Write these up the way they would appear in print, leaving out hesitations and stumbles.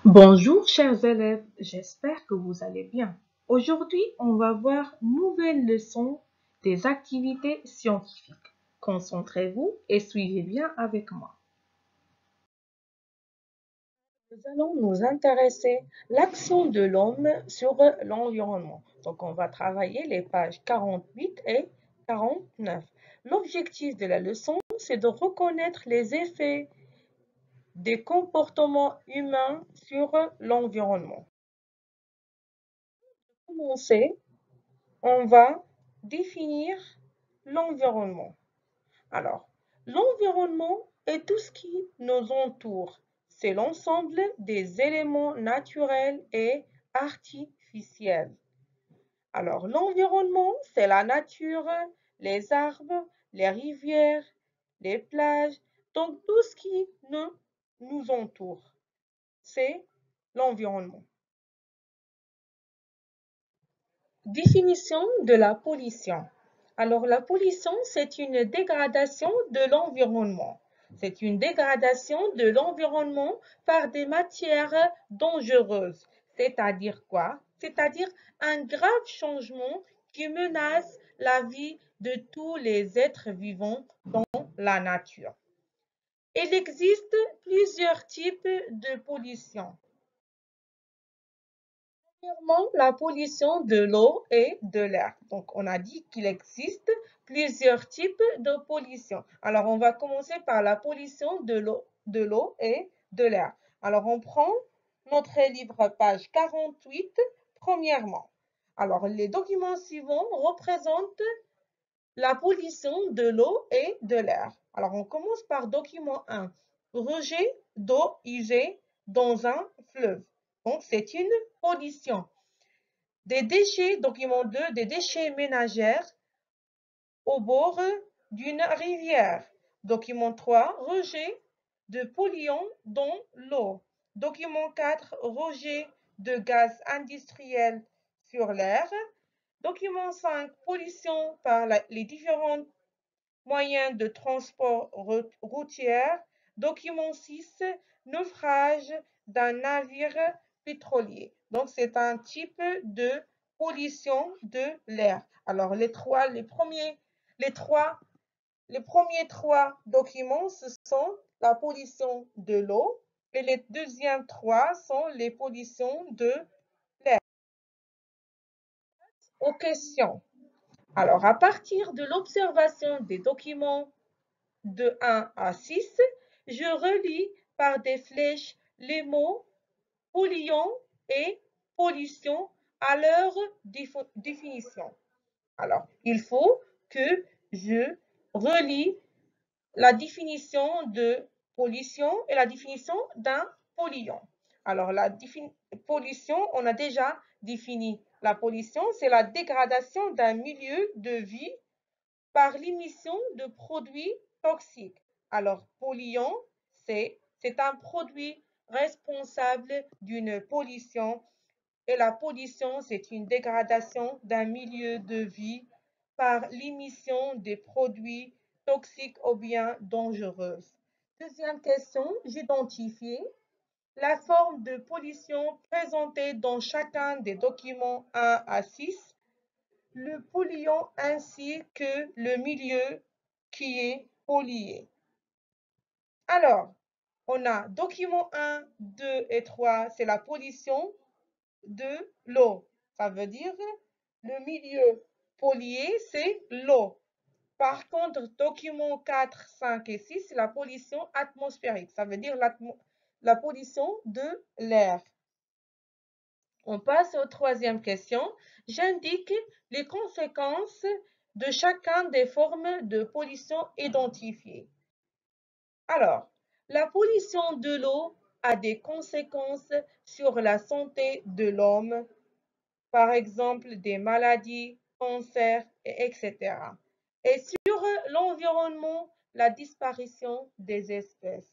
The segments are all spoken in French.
Bonjour chers élèves, j'espère que vous allez bien. Aujourd'hui, on va voir une nouvelle leçon des activités scientifiques. Concentrez-vous et suivez bien avec moi. Nous allons nous intéresser à l'action de l'homme sur l'environnement. Donc, on va travailler les pages 48 et 49. L'objectif de la leçon, c'est de reconnaître les effets des comportements humains sur l'environnement. Pour commencer, on va définir l'environnement. Alors, l'environnement est tout ce qui nous entoure. C'est l'ensemble des éléments naturels et artificiels. Alors, l'environnement, c'est la nature, les arbres, les rivières, les plages, donc tout ce qui nous entoure. C'est l'environnement. Définition de la pollution. Alors, la pollution, c'est une dégradation de l'environnement. C'est une dégradation de l'environnement par des matières dangereuses. C'est-à-dire quoi? C'est-à-dire un grave changement qui menace la vie de tous les êtres vivants dans la nature. Il existe plusieurs types de pollution. Premièrement, la pollution de l'eau et de l'air. Donc, on a dit qu'il existe plusieurs types de pollution. Alors, on va commencer par la pollution de l'eau et de l'air. Alors, on prend notre livre, page 48, premièrement. Alors, les documents suivants représentent la pollution de l'eau et de l'air. Alors, on commence par document 1. Rejet d'eau usée dans un fleuve. Donc, c'est une pollution. Des déchets, document 2, des déchets ménagers au bord d'une rivière. Document 3, rejet de polluants dans l'eau. Document 4, rejet de gaz industriels sur l'air. Document 5, pollution par les différents moyens de transport routier. Document 6, naufrage d'un navire pétrolier. Donc, c'est un type de pollution de l'air. Alors, les premiers trois documents, ce sont la pollution de l'eau et les deuxièmes trois sont les pollutions de l'air. Aux questions. Alors, à partir de l'observation des documents de 1 à 6, je relis par des flèches les mots polluant et pollution à leur définition. Alors, il faut que je relis la définition de pollution et la définition d'un polluant. Alors, la pollution, on a déjà défini. La pollution, c'est la dégradation d'un milieu de vie par l'émission de produits toxiques. Alors, polluant, c'est un produit responsable d'une pollution et la pollution, c'est une dégradation d'un milieu de vie par l'émission des produits toxiques ou bien dangereux. Deuxième question, j'identifier la forme de pollution présentée dans chacun des documents 1 à 6, le polluant ainsi que le milieu qui est pollué. Alors, on a document 1, 2 et 3, c'est la pollution de l'eau. Ça veut dire le milieu pollué, c'est l'eau. Par contre, document 4, 5 et 6, c'est la pollution atmosphérique. Ça veut dire la pollution de l'air. On passe aux troisième question. J'indique les conséquences de chacun des formes de pollution identifiées. Alors, la pollution de l'eau a des conséquences sur la santé de l'homme, par exemple des maladies, cancers, etc. Et sur l'environnement, la disparition des espèces.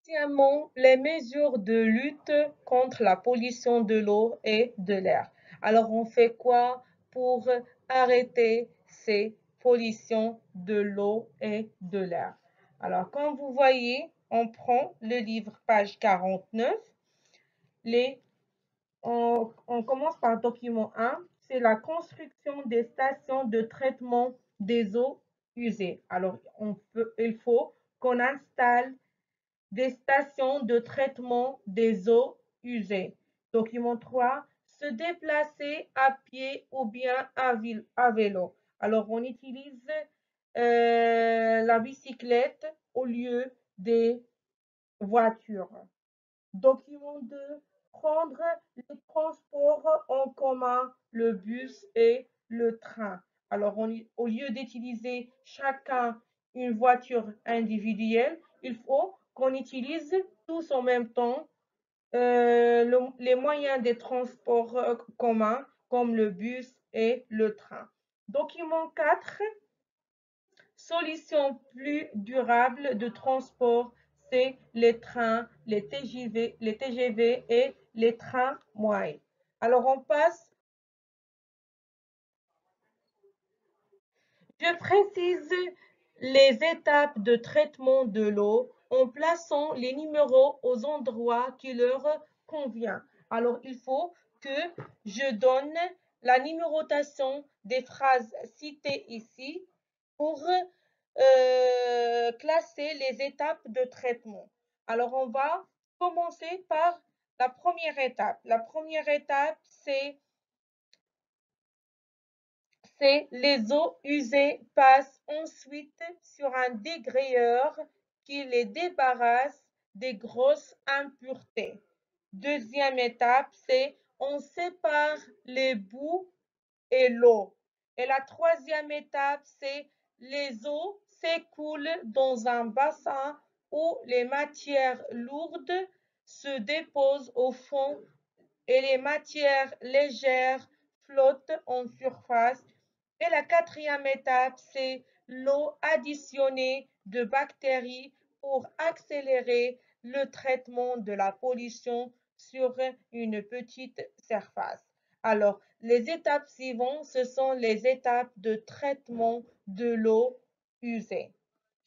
Deuxièmement, les mesures de lutte contre la pollution de l'eau et de l'air. Alors, on fait quoi pour arrêter ces pollutions de l'eau et de l'air? Alors, comme vous voyez, on prend le livre, page 49. On commence par document 1, c'est la construction des stations de traitement des eaux usées. Alors, il faut qu'on installe des stations de traitement des eaux usées. Document 3, se déplacer à pied ou bien à vélo. Alors, on utilise la bicyclette au lieu des voitures. Document 2, prendre les transports en commun, le bus et le train. Alors, au lieu d'utiliser chacun une voiture individuelle, il faut qu'on utilise tous en même temps les moyens de transport communs comme le bus et le train. Document 4, solution plus durable de transport, c'est les trains, les TGV et les tramways. Alors, on passe. Je précise les étapes de traitement de l'eau en plaçant les numéros aux endroits qui leur convient. Alors, il faut que je donne la numérotation des phrases citées ici pour classer les étapes de traitement. Alors, on va commencer par la première étape. La première étape, c'est les eaux usées passent ensuite sur un dégrayeur qui les débarrasse des grosses impuretés. Deuxième étape, c'est on sépare les boues et l'eau. Et la troisième étape, c'est les eaux s'écoulent dans un bassin où les matières lourdes se déposent au fond et les matières légères flottent en surface. Et la quatrième étape, c'est l'eau additionnée de bactéries pour accélérer le traitement de la pollution sur une petite surface. Alors, les étapes suivantes, ce sont les étapes de traitement de l'eau usée.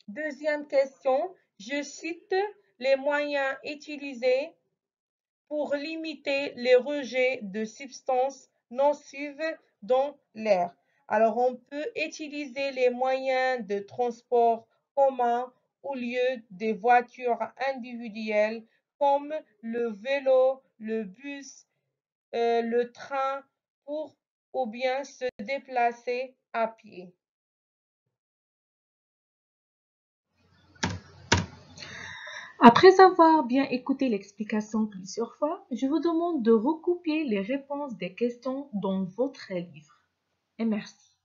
Deuxième question, je cite les moyens utilisés pour limiter les rejets de substances nocives dans l'air. Alors, on peut utiliser les moyens de transport commun au lieu des voitures individuelles comme le vélo, le bus, le train ou bien se déplacer à pied. Après avoir bien écouté l'explication plusieurs fois, je vous demande de recopier les réponses des questions dans votre livre. Et merci.